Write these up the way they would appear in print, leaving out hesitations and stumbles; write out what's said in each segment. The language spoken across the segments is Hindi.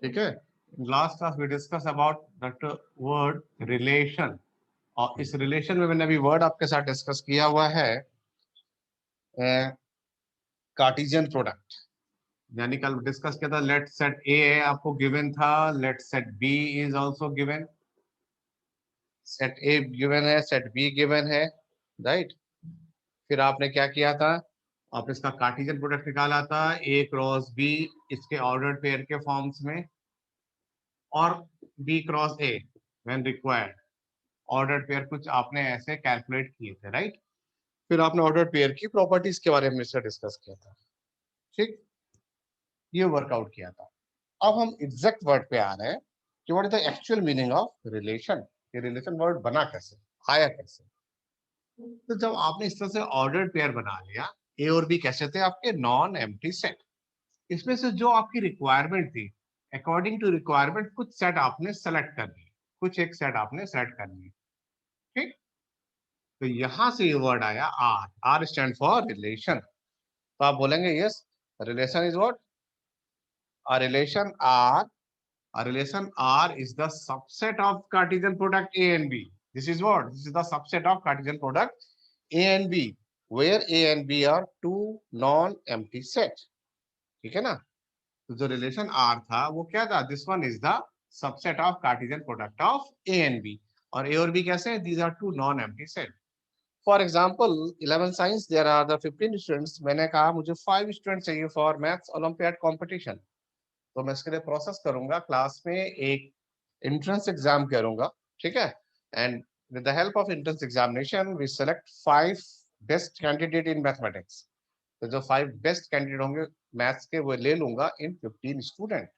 ठीक है। Last class we discuss about that word relation, और इस रिलेशन में मैंने अभी वर्ड आपके साथ डिस्कस किया हुआ है कार्टेशियन प्रोडक्ट। यानी कल डिस्कस किया था, लेट सेट ए आपको गिवन था, let set B is also given, set A given है, सेट बी गिवन है, राइट। फिर आपने क्या किया था, आपने इसका कार्टेशियन प्रोडक्ट निकाला था ए क्रॉस बी, इसके ऑर्डर्ड पेयर के फॉर्म्स में, और B cross A when required, ordered pair कुछ आपने ऐसे कैलकुलेट किए थे, राइट। फिर आपने ऑर्डर्ड पेयर की प्रॉपर्टीज के बारे में डिस्कस किया था, ठीक। ये वर्कआउट किया था। अब हम एग्जैक्ट वर्ड पे आ रहे हैं कि what is the actual meaning of relation. ये रिलेशन वर्ड बना कैसे, आया कैसे। तो जब आपने इस तरह से ऑर्डर्ड पेयर बना लिया, ए और बी कैसे थे आपके नॉन एम्प्टी सेट, इसमें से जो आपकी रिक्वायरमेंट थी, अकॉर्डिंग टू रिक्वायरमेंट कुछ सेट आपने सेलेक्ट कर लिए, कुछ एक सेट आपने सेलेक्ट कर लिए, ठीक। तो यहां से ये वर्ड आया R, R stand for relation. तो आप बोलेंगे yes, relation is what, a relation r, a relation r is the subset of Cartesian product A and B. This is what, this is the subset of Cartesian product A and B, where A and B are two non-empty sets, ठीक है ना। तो जो रिलेशन R था वो क्या था, this one is the subset of Cartesian product of A and B, और A और B कैसे, these are two non empty set. For example 11 science there are the 15 students, मैंने कहा मुझे 5 स्टूडेंट चाहिए फॉर मैथ्स ओलंपियाड कंपटीशन। तो मैं इसके लिए प्रोसेस करूंगा, क्लास में एक एंट्रेंस एग्जाम करूंगा, ठीक है। And with the help of entrance examination we select 5 best candidate in mathematics. तो जो 5 बेस्ट कैंडिडेट होंगे मैथ्स के वो ले लूंगा इन 15 स्टूडेंट।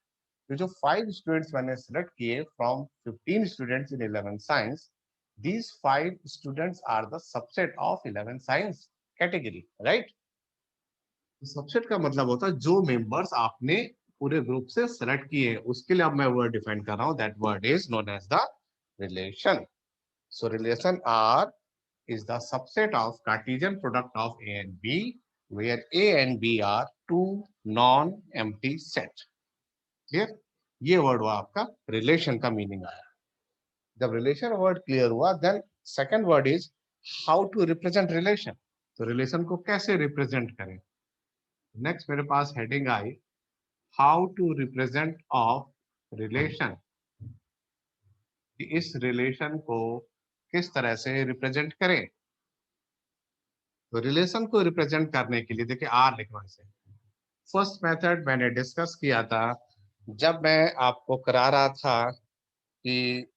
तो जो 5 स्टूडेंट्स मैंने सेलेक्ट किए from 15 students in 11 science, these 5 students are the subset of 11 science category, right? Subset का मतलब होता है जो मेंबर्स आपने पूरे ग्रुप से सेलेक्ट किए, उसके लिए अब मैं वर्ड डिफाइन कर रहा हूं, that word is known as the relation. So relation R is the subset of Cartesian product of A and B, where A and B are two non-empty set. Clear? ये वर्ड हुआ आपका रिलेशन का मीनिंग आया। जब रिलेशन वर्ड क्लियर हुआ, then second word is how to represent relation. तो रिलेशन को कैसे रिप्रेजेंट करें। नेक्स्ट मेरे पास हेडिंग आई, how to represent of relation, इस रिलेशन को किस तरह से रिप्रेजेंट करें। तो रिलेशन को रिप्रेजेंट करने के लिए देखिए आर लिखना से, फर्स्ट मेथड मैंने डिस्कस किया था जब मैं आपको करा रहा था कि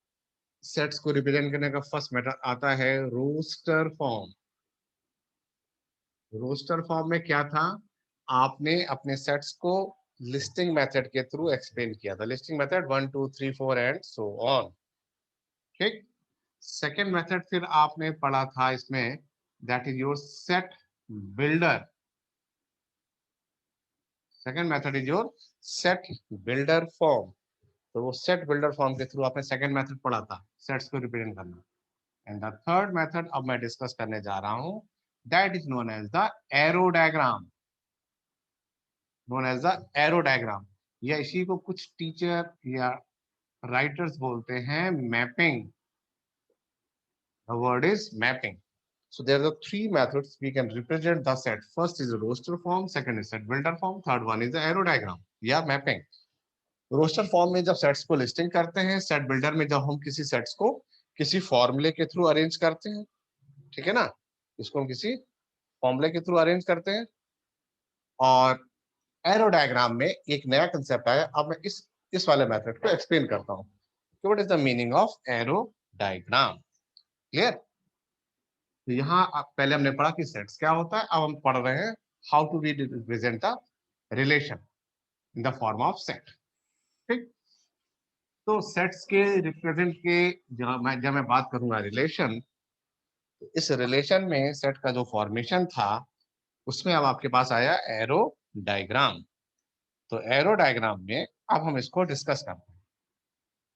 सेट्स को रिप्रेजेंट करने का फर्स्ट मेथड आता है रोस्टर फॉर्म। रोस्टर फॉर्म में क्या था, आपने अपने सेट्स को लिस्टिंग मेथड के थ्रू एक्सप्लेन किया था, listing method 1 2 3 4 and so on, ठीक। सेकेंड मेथड फिर आपने पढ़ा था इसमें, that is your set builder. Second method is your set builder form. तो वो सेट बिल्डर फॉर्म के थ्रू आपने सेकेंड मेथड पढ़ा था सेट्स को रिप्रेजेंट करना। एंड द थर्ड मेथड अब मैं डिस्कस करने जा रहा हूं, that is known as the arrow diagram, known as the arrow diagram, या इसी को कुछ टीचर या राइटर्स बोलते हैं mapping. The word is mapping. So there are the three methods we can represent the set. First is the roster form, second is set builder form, third one is the arrow diagram या mapping. रोस्टर फॉर्म में जब सेट्स को लिस्टिंग करते हैं, सेट बिल्डर में जब हम किसी सेट्स को किसी फॉर्मूले के थ्रू अरेंज करते हैं, ठीक है ना, इसको हम किसी फॉर्मूले के थ्रू अरेंज करते हैं। और एरो डायग्राम में एक नया कंसेप्ट आया, अब मैं इस वाले मेथड को एक्सप्लेन करता हूँ कि what is the meaning of arrow diagram. Clear. तो यहाँ पहले हमने पढ़ा कि सेट्स क्या होता है, अब हम पढ़ रहे हैं how to be represent the relation in the form of set, ठीक। तो सेट्स के रिप्रेजेंट के जब मैं बात करूंगा रिलेशन, तो इस रिलेशन में सेट का जो फॉर्मेशन था उसमें अब आपके पास आया एरो डायग्राम। तो एरो डायग्राम में अब हम इसको डिस्कस करते हैं।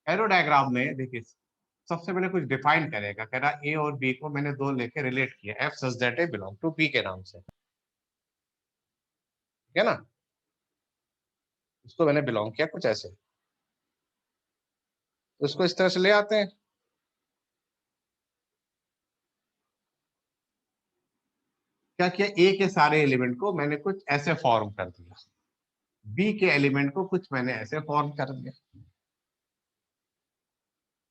एरो डायग्राम में देखिए सबसे पहले कुछ डिफाइन करेगा, कह रहा ए और बी को मैंने दो लेके रिलेट किया, f such that A belong to B के नाम से, ठीक है ना। इसको मैंने बिलोंग किया कुछ ऐसे। उसको इस तरह से ले आते हैं। क्या किया, ए के सारे एलिमेंट को मैंने कुछ ऐसे फॉर्म कर दिया, बी के एलिमेंट को कुछ मैंने ऐसे फॉर्म कर दिया,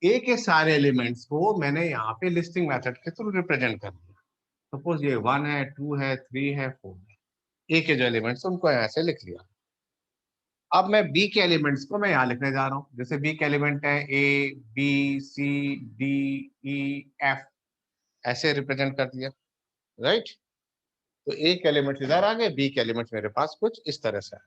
ए के सारे एलिमेंट्स को मैंने यहाँ पे लिस्टिंग मेथड के थ्रू रिप्रेजेंट कर दिया। सपोज ये 1 है, 2 है, 3 है, 4 है, ए के जो एलिमेंट्स उनको यहाँ से लिख लिया। अब मैं बी के एलिमेंट्स को मैं यहाँ लिखने जा रहा हूँ। जैसे बी के एलिमेंट है ए, B, C, D, E, F, ऐसे रिप्रेजेंट कर दिया, राइट। तो ए के एलिमेंट इधर आ गए, बी के एलिमेंट मेरे पास कुछ इस तरह से,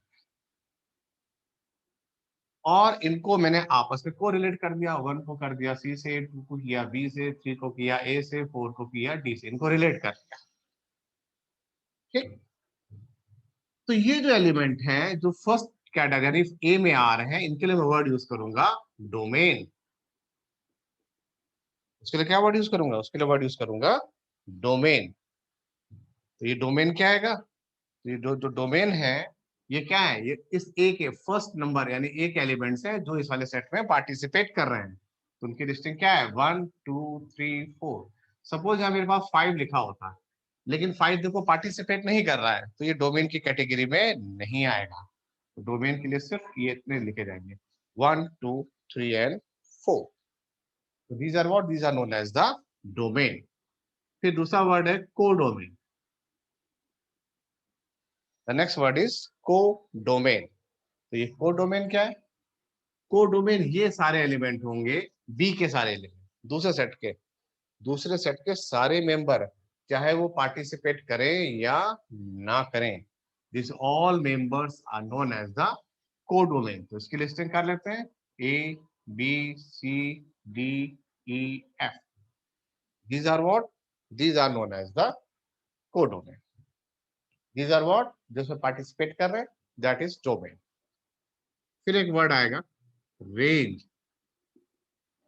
और इनको मैंने आपस में को रिलेट कर दिया। 1 को कर दिया सी से, 2 को किया बी से, 3 को किया ए से, 4 को किया डी से, इनको रिलेट कर दिया। ठीक, तो ये जो एलिमेंट है जो फर्स्ट कैटेगरी ए में आ रहे हैं, इनके लिए मैं वर्ड यूज करूंगा डोमेन। उसके लिए क्या वर्ड यूज करूंगा, उसके लिए वर्ड यूज करूंगा डोमेन। तो ये डोमेन क्या आएगा, तो ये जो जो डोमेन है ये क्या है, ये इस ए के फर्स्ट नंबर यानी एक एलिमेंट्स है जो इस वाले सेट में पार्टिसिपेट कर रहे हैं। तो उनकी लिस्टिंग क्या है, 1, 2, 3, 4। सपोज यहाँ मेरे पास 5 लिखा होता है, लेकिन 5 देखो पार्टिसिपेट नहीं कर रहा है, तो ये डोमेन की कैटेगरी में नहीं आएगा। तो डोमेन के लिए सिर्फ ये इतने लिखे जाएंगे, 1, 2, 3 एंड 4। तो these are what, these are known as the domain. फिर दूसरा वर्ड है codomain. The next word is codomain. तो ये कोडोमेन क्या है, कोडोमेन ये सारे एलिमेंट होंगे बी के सारे एलिमेंट, दूसरे सेट के सारे मेंबर, चाहे वो पार्टिसिपेट करें या ना करें, this all members are known as the codomain. तो इसकी लिस्टिंग कर लेते हैं, A, B, C, D, E, F, these are what, these are known as the codomain। these are what, जिसमें पार्टिसिपेट कर रहे हैं, दैट इज डोमेन। फिर एक वर्ड आएगा रेंज,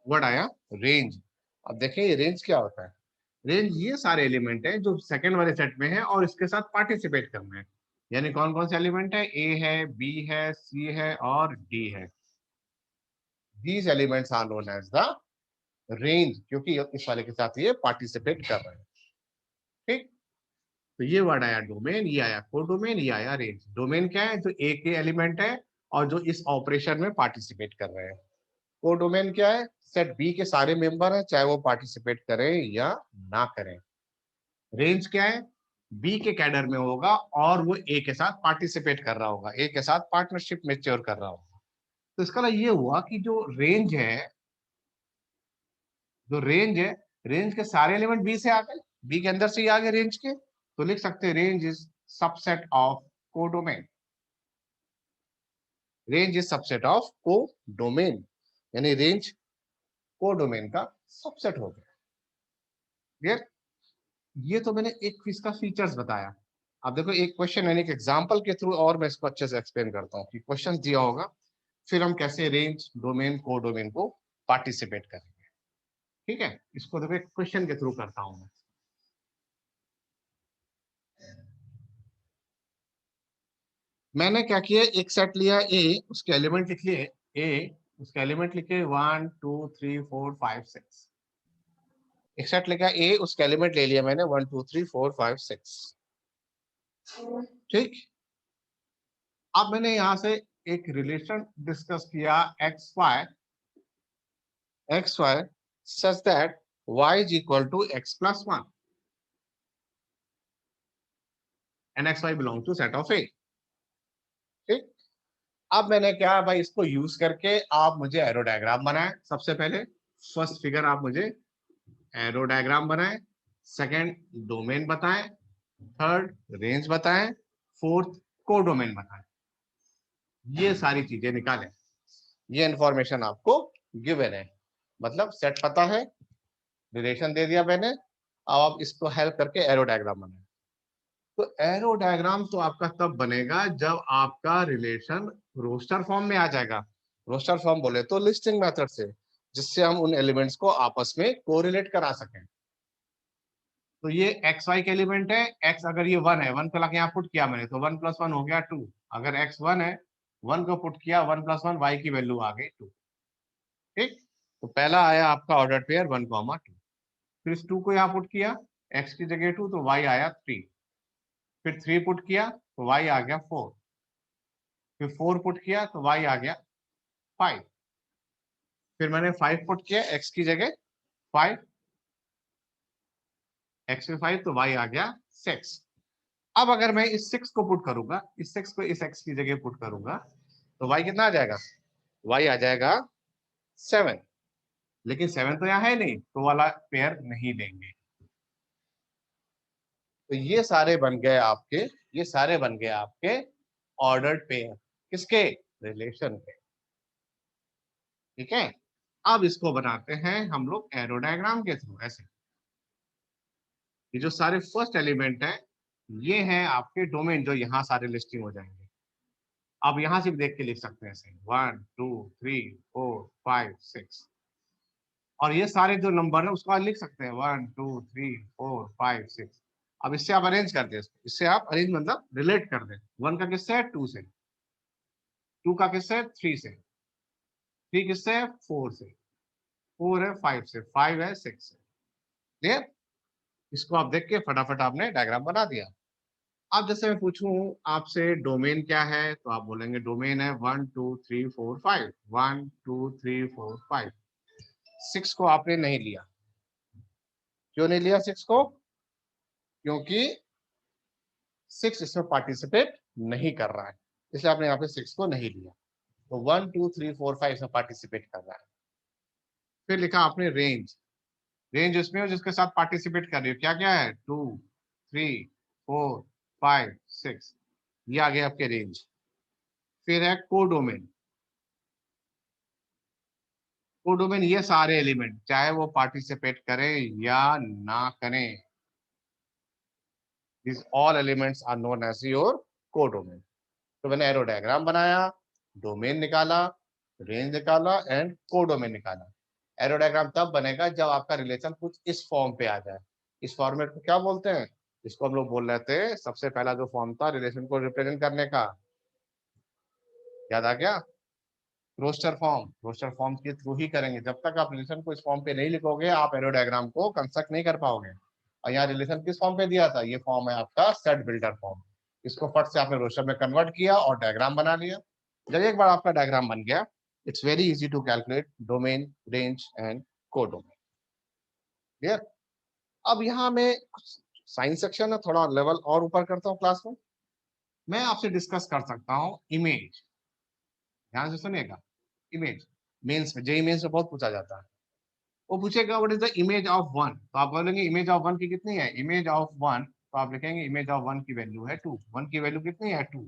वर्ड आया रेंज। अब देखिए ये रेंज क्या होता है, रेंज ये सारे एलिमेंट हैं जो सेकंड वाले सेट में है और इसके साथ पार्टिसिपेट करना है। यानी कौन कौन से एलिमेंट है, ए है, बी है, सी है और डी है। These elements are known as the range, क्योंकि इस वाले के साथ ये पार्टिसिपेट कर रहे हैं। ठीक, तो ये वर्ड आया डोमेन, ये आया कोडोमेन, ये आया रेंज। डोमेन क्या है, जो ए के एलिमेंट है और जो इस ऑपरेशन में पार्टिसिपेट कर रहे हैं। कोडोमेन क्या है, सेट बी के सारे मेंबर हैं, चाहे वो पार्टिसिपेट करें या ना करें। रेंज क्या है, बी के कैडर में होगा और वो ए के साथ पार्टिसिपेट कर रहा होगा, ए के साथ पार्टनरशिप मेच्योर कर रहा होगा। तो इसका मतलब ये हुआ कि जो रेंज है, जो रेंज है, रेंज के सारे एलिमेंट बी से आ गए, बी के अंदर से ही आ गए रेंज के, तो लिख सकते हैं range is subset of codomain. Range is subset of codomain, यानी रेंज कोडोमेन का सबसेट हो गया। क्लियर, ये तो मैंने एक इसका फीचर्स बताया। अब देखो एक क्वेश्चन यानी एक एग्जांपल के थ्रू और मैं इसको अच्छे से एक्सप्लेन करता हूँ कि क्वेश्चन दिया होगा, फिर हम कैसे रेंज, डोमेन, कोडोमेन को पार्टिसिपेट करेंगे। ठीक है, इसको देखो एक क्वेश्चन के थ्रू करता हूं मैं। मैंने क्या किया, एक सेट लिया ए, उसके एलिमेंट लिख लिए ए, उसके एलिमेंट लिखे 1, 2, 3, 4, 5, 6। एक सेट लिखा ए, उसके एलिमेंट ले लिया मैंने 1, 2, 3, 4, 5, 6। ठीक, अब मैंने यहां से एक रिलेशन डिस्कस किया X Y such that y is equal to x plus 1 and X Y belong to set of A. ठीक, अब मैंने क्या भाई, इसको यूज करके आप मुझे एरो डायग्राम बनाए। सबसे पहले फर्स्ट फिगर आप मुझे एरो डायग्राम बनाए, सेकंड डोमेन बताएं, थर्ड रेंज बताएं, फोर्थ कोडोमेन बताएं। ये सारी चीजें निकालें, ये इंफॉर्मेशन आपको गिवन है, मतलब सेट पता है, रिलेशन दे दिया मैंने। अब आप इसको हेल्प करके एरो डायग्राम बनाए। तो एरो डायग्राम तो आपका तब बनेगा जब आपका रिलेशन रोस्टर फॉर्म में आ जाएगा। रोस्टर फॉर्म बोले तो लिस्टिंग मेथड से, जिससे हम उन एलिमेंट्स को आपस में कोरिलेट करा सकें। तो ये एक्स वाई के एलिमेंट है, एक्स अगर ये 1 है, 1 को लाके यहाँ पुट किया मैंने, तो 1 + 1 हो गया 2। अगर एक्स 1 है, 1 को पुट किया, 1 + 1 वाई की वैल्यू आ गई 2। ठीक, तो पहला आया आपका ऑर्डर पेयर 1,2, फिर इस 2 को यहाँ पुट किया, x की जगह 2 तो y आया 3, फिर 3 पुट किया तो y आ गया 4, फिर 4 पुट किया तो y आ गया 5, फिर मैंने 5 पुट किया x की जगह 5, x में 5 तो y आ गया 6। अब अगर मैं इस 6 को पुट करूंगा, इस 6 को इस x की जगह पुट करूंगा तो y कितना आ जाएगा, y आ जाएगा 7, लेकिन 7 तो यहाँ है नहीं तो वाला पेयर नहीं देंगे। तो ये सारे बन गए आपके, ये सारे बन गए आपके ऑर्डर्ड पेयर, किसके, रिलेशन के। ठीक है, अब इसको बनाते हैं हम लोग एरो डायग्राम के थ्रू। ऐसे ये जो सारे फर्स्ट एलिमेंट है ये हैं आपके डोमेन, जो यहाँ सारे लिस्टिंग हो जाएंगे। आप यहाँ से भी देख के लिख सकते हैं ऐसे 1 2 3 4 5 6, और ये सारे जो नंबर है उसको आप लिख सकते हैं 1 2 3 4 5 6। अब इससे आप अरेंज कर दें, इससे आप अरेंज मतलब रिलेट कर दें। 1 का किससे है, 2 से, 2 का किससे है, 3 से, 3 किससे है, 4 से, 4 है 5 से, 5 है 6 से। क्लियर, इसको आप देख के फटाफट आपने डायग्राम बना दिया। अब जैसे मैं पूछूं आपसे डोमेन क्या है, तो आप बोलेंगे डोमेन है 1 2 3 4 5, 1 2 3 4 5। 6 को आपने नहीं लिया, क्यों नहीं लिया 6 को, क्योंकि 6 इसमें पार्टिसिपेट नहीं कर रहा है, इसलिए आपने यहाँ पे 6 को नहीं लिया। तो 1 2 3 4 5 इसमें पार्टिसिपेट कर रहा है। फिर लिखा आपने रेंज, रेंज उसमें हो जिसके साथ पार्टिसिपेट कर रही हो, क्या क्या है, 2 3 4 5 6, ये आ गया आपके रेंज। फिर है कोडोमेन, कोडोमेन ये सारे एलिमेंट चाहे वो पार्टिसिपेट करें या ना करें, this all elements are known as your codomain. तो मैंने एरो डायग्राम बनाया, डोमेन निकाला, रेंज निकाला एंड कोडोमेन निकाला। एरो डायग्राम तब बनेगा जब आपका रिलेशन कुछ इस फॉर्म पे आ जाए। इस फॉर्मेट को क्या बोलते हैं, इसको हम लोग बोल रहे थे, सबसे पहला जो फॉर्म था रिलेशन को रिप्रेजेंट करने का, याद आ गया, रोस्टर फॉर्म। रोस्टर फॉर्म के थ्रू ही करेंगे, जब तक आप रिलेशन को इस फॉर्म पे नहीं लिखोगे आप एरो डायग्राम को कंस्ट्रक्ट नहीं कर पाओगे। और यहाँ रिलेशन किस फॉर्म पे दिया था, ये फॉर्म है आपका सेट बिल्डर फॉर्म। इसको फट से आपने रोस्टर में कन्वर्ट किया और डायग्राम बना लिया। जब एक बार आपका डायग्राम बन गया, it's very easy to calculate domain, range and codomain. Clear. अब यहाँ मैं साइंस सेक्शन है, थोड़ा लेवल और ऊपर करता हूँ क्लास में, मैं आपसे डिस्कस कर सकता हूँ इमेज। ध्यान से सुनिएगा, इमेज मेंस में, जेई मेंस में बहुत पूछा जाता है। वो पूछेगा what is the image of one, तो आप बोलेंगे इमेज ऑफ वन की कितनी है, इमेज ऑफ वन, तो आप लिखेंगे इमेज ऑफ वन की वैल्यू है 2, वन की वैल्यू कितनी है 2।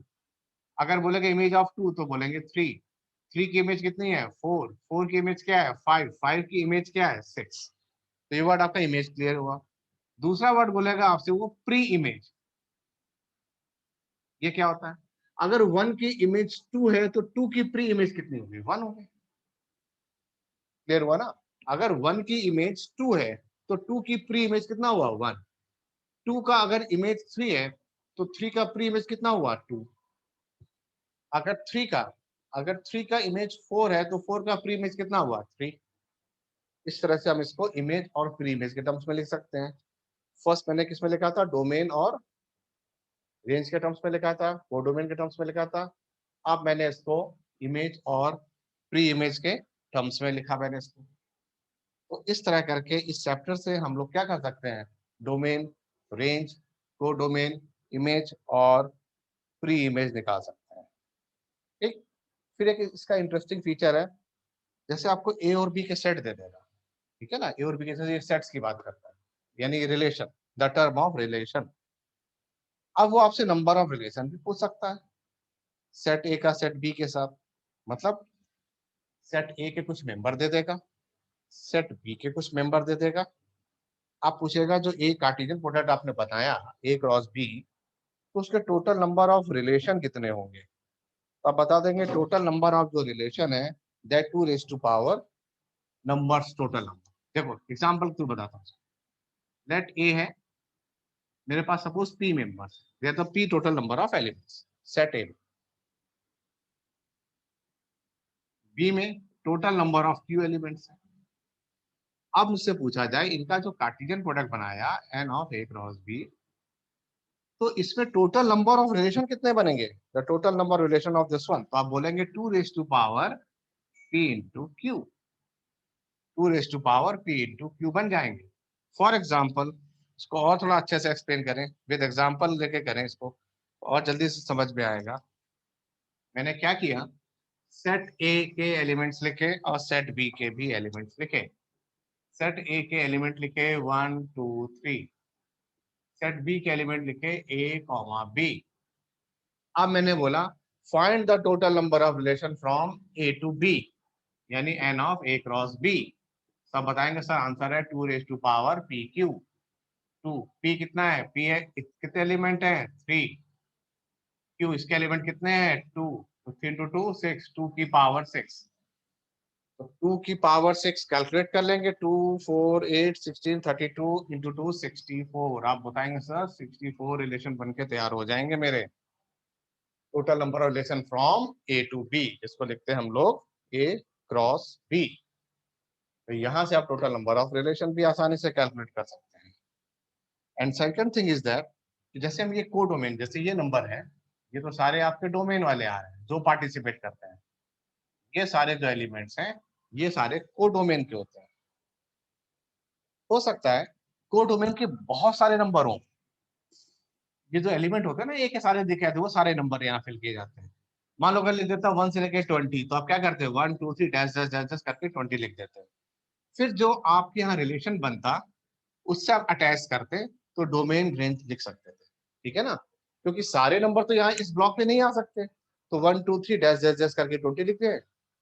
अगर बोलेंगे इमेज ऑफ 2 तो बोलेंगे 3, 3 की इमेज कितनी है 4, 4 की इमेज क्या है 5, 5 की इमेज क्या है 6। तो ये वर्ड आपका इमेज क्लियर हुआ। दूसरा वर्ड बोलेगा आपसे वो प्री इमेज, ये क्या होता है, अगर 1 की इमेज 2 है तो 2 की प्री इमेज कितनी होगी, 1 होगी। क्लियर हुआ ना, अगर 1 की इमेज 2 है तो 2 की प्री इमेज कितना हुआ 1। 2 का अगर इमेज 3 है तो 3 का प्री इमेज कितना हुआ 2। अगर 3 का, अगर 3 का इमेज 4 है तो 4 का प्री इमेज कितना हुआ 3। इस तरह से हम इसको इमेज और प्री इमेज के टर्म्स में लिख सकते हैं। फर्स्ट मैंने किस में लिखा था, डोमेन और रेंज के टर्म्स में लिखा था, कोडोमेन के टर्म्स में लिखा था। अब मैंने इसको इमेज और प्री इमेज के टर्म्स में लिखा मैंने इसको। तो इस तरह करके इस चैप्टर से हम लोग क्या कर सकते हैं, डोमेन, रेंज, कोडोमेन, इमेज और प्री इमेज निकाल सकते हैं। ठीक, फिर एक इसका इंटरेस्टिंग फीचर है, जैसे आपको ए और बी के सेट दे देगा, ठीक है ना, ए और बी के सेट्स की बात करता है, यानी relation, the term of relation. अब वो आपसे नंबर ऑफ रिलेशन भी पूछ सकता है, सेट ए का सेट बी के साथ, मतलब सेट ए के कुछ मेंबर दे देगा, सेट बी के कुछ मेंबर दे देगा। आप पूछेगा जो ए कार्टेशियन प्रोडक्ट आपने बताया ए क्रॉस बी, तो उसके टोटल नंबर ऑफ रिलेशन कितने होंगे, तो आप बता देंगे टोटल नंबर ऑफ जो रिलेशन है that 2 raise to power numbers, total number. देखो एग्जांपल क्यों बताता हूँ, लेट ए है मेरे पास, suppose P members, they are the P total number of elements set A. B में total number of Q elements है, अब मुझसे पूछा जाए इनका जो कार्टेशियन प्रोडक्ट बनाया n of a cross b, तो इसमें टोटल नंबर ऑफ रिलेशन कितने बनेंगे? The total number relation of this one, तो आप बोलेंगे 2 raise to power p into Q, 2 raise to power p into Q बन जाएंगे। फॉर एग्जाम्पल इसको और थोड़ा अच्छे से एक्सप्लेन करें, विद एग्जाम्पल लेके करें इसको, और जल्दी से समझ में आएगा। मैंने क्या किया, सेट ए के एलिमेंट्स लिखे और सेट बी के भी एलिमेंट्स लिखे। सेट ए के एलिमेंट लिखे 1 2 3, सेट बी के एलिमेंट लिखे a कॉमा b। अब मैंने बोला find the total number of relation from a to b, यानी n of a cross b। सब बताएंगे सर आंसर है 2 raise to power p Q. 2 p कितना है, p है कितने एलिमेंट है 3, q इसके एलिमेंट कितने हैं 2, तो 3 इंटू 2 6, 2 की पावर 6, तो 2 की पावर 6 कैलकुलेट कर लेंगे, 2 4 8 16 32 इंटू 2 64। आप बताएंगे सर 64 रिलेशन बनके तैयार हो जाएंगे मेरे। Total number of relation from A to B, इसको लिखते हैं हम लोग ए क्रॉस बी। तो यहां से आप टोटल नंबर ऑफ रिलेशन भी आसानी से कैलकुलेट कर सकते हैं। And second thing is that, जैसे हम ये को डोमेन, जैसे ये नंबर है, ये तो सारे आपके डोमेन वाले आ रहे हैं जो पार्टिसिपेट करते हैं। ये सारे जो एलिमेंट्स हैं ये सारे को डोमेन के होते हैं। हो सकता है को डोमेन के बहुत सारे नंबर हों, ये जो एलिमेंट होते हैं ना ए के सारे दिखे थे वो सारे नंबर यहाँ फिल किए जाते हैं। मान लो अगर लिख देता 1 से लेके 20, तो आप क्या करते हैं 1 2 3 डैश डैश डैश डैश करके 20 लिख देते हैं। फिर जो आपके यहाँ रिलेशन बनता उससे आप अटैच करते तो डोमेन रेंज लिख सकते थे, ठीक है ना, क्योंकि सारे नंबर तो यहाँ इस ब्लॉक में नहीं आ सकते, तो 1 2 3 डैश डैश डैश करके 20 लिखते हैं,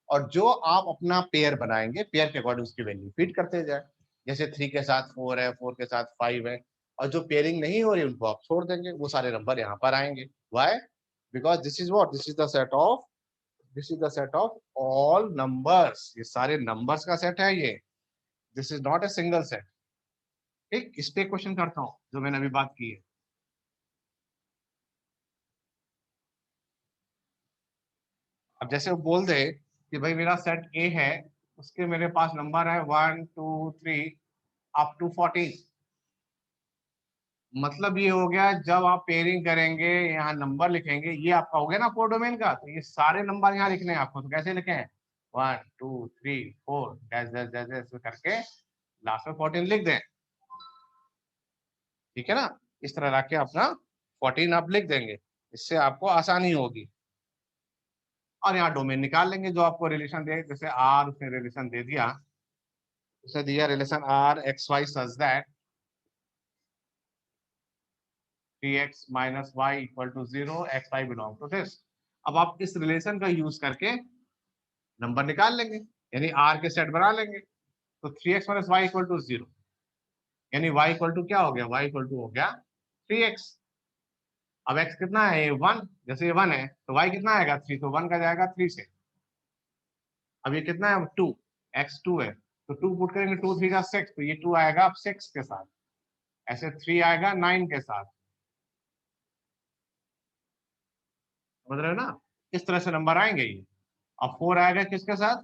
और जो आप अपना पेयर बनाएंगे पेयर के अकॉर्डिंग उसकी वैल्यू फीड करते जाए। जैसे 3 के साथ 4 है, 4 के साथ 5 है, और जो पेयरिंग नहीं हो रही उनको आप छोड़ देंगे, वो सारे नंबर यहाँ पर आएंगे। Why? Because this is what, this is the set of, this is the set of all numbers, ये सारे नंबर्स का सेट है ये, this is not a single set. ठीक, इस पे क्वेश्चन करता हूँ जो मैंने अभी बात की है। अब जैसे वो बोल दे कि भाई मेरा सेट ए है, उसके मेरे पास नंबर है 1 2 3 अप टू 14, मतलब ये हो गया जब आप पेयरिंग करेंगे यहाँ नंबर लिखेंगे, ये आपका हो गया ना कोडोमेन का, तो ये सारे नंबर यहाँ लिखने हैं आपको। तो कैसे लिखे हैं 1 2 3 4 डैश डैश डैश डैश करके लास्ट में 14 लिख दें, ठीक है ना। इस तरह रख के अपना 14 आप लिख देंगे, इससे आपको आसानी होगी। और यहाँ डोमेन निकाल लेंगे जो आपको रिलेशन दे, जैसे आर उसने रिलेशन दे दिया, उसने दिया relation R x Y such that 3x minus y equal to 0, x Y belong to this. अब आप इस रिलेशन का यूज करके नंबर निकाल लेंगे, यानी आर के सेट बना लेंगे। तो 3x minus y equal to 0, यानी y इक्वल टू क्या हो गया, y इक्वल टू हो गया 3x। अब x कितना है, 1, जैसे ये 1 है तो y कितना आएगा 3, तो 1 का जाएगा 3 से। अब ये कितना है 2, x 2 है, तो 2 पुट करेंगे 2 3 का 6, तो ये 2 आएगा अब 6 के साथ, ऐसे 3 आएगा 9 के साथ। समझ रहे हो ना, इस तरह से नंबर आएंगे ये। अब 4 आएगा किसके साथ,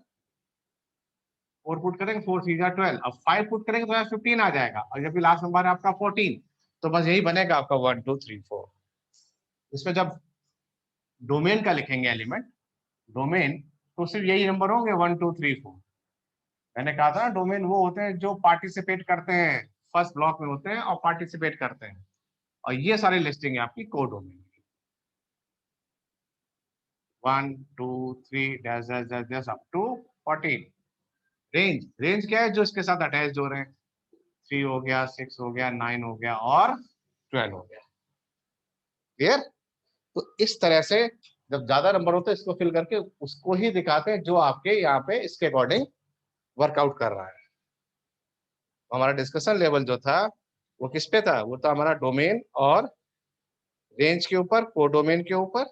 4 पुट करेंगे 4 3 जा 12, अब 5 पुट करेंगे तो 15 आ जाएगा, और जब भी लास्ट नंबर है आपका 14, तो बस यही बनेगा आपका 1 2 3 4। इसमें जब डोमेन का लिखेंगे एलिमेंट, डोमेन, तो सिर्फ यही नंबर होंगे 1 2 3 4। मैंने कहा था ना डोमेन वो होते हैं जो पार्टिसिपेट करते हैं, फर्स्ट ब्लॉक में होते हैं और पार्टिसिपेट करते हैं, और ये सारी लिस्टिंग है आपकी को डोमेन की। 1 2 3 dash dash dash dash up to 14। Range, range क्या है, जो इसके साथ अटैच हो रहे हैं, 3 हो गया, 6 हो गया, 9 हो गया और 12 हो गया। क्लियर? तो इस तरह से जब ज्यादा नंबर होते हैं इसको फिल करके उसको ही दिखाते हैं जो आपके यहाँ पे इसके अकॉर्डिंग वर्कआउट कर रहा है। हमारा डिस्कशन लेवल जो था वो किस पे था, वो था हमारा डोमेन और रेंज के ऊपर, कोडोमेन के ऊपर,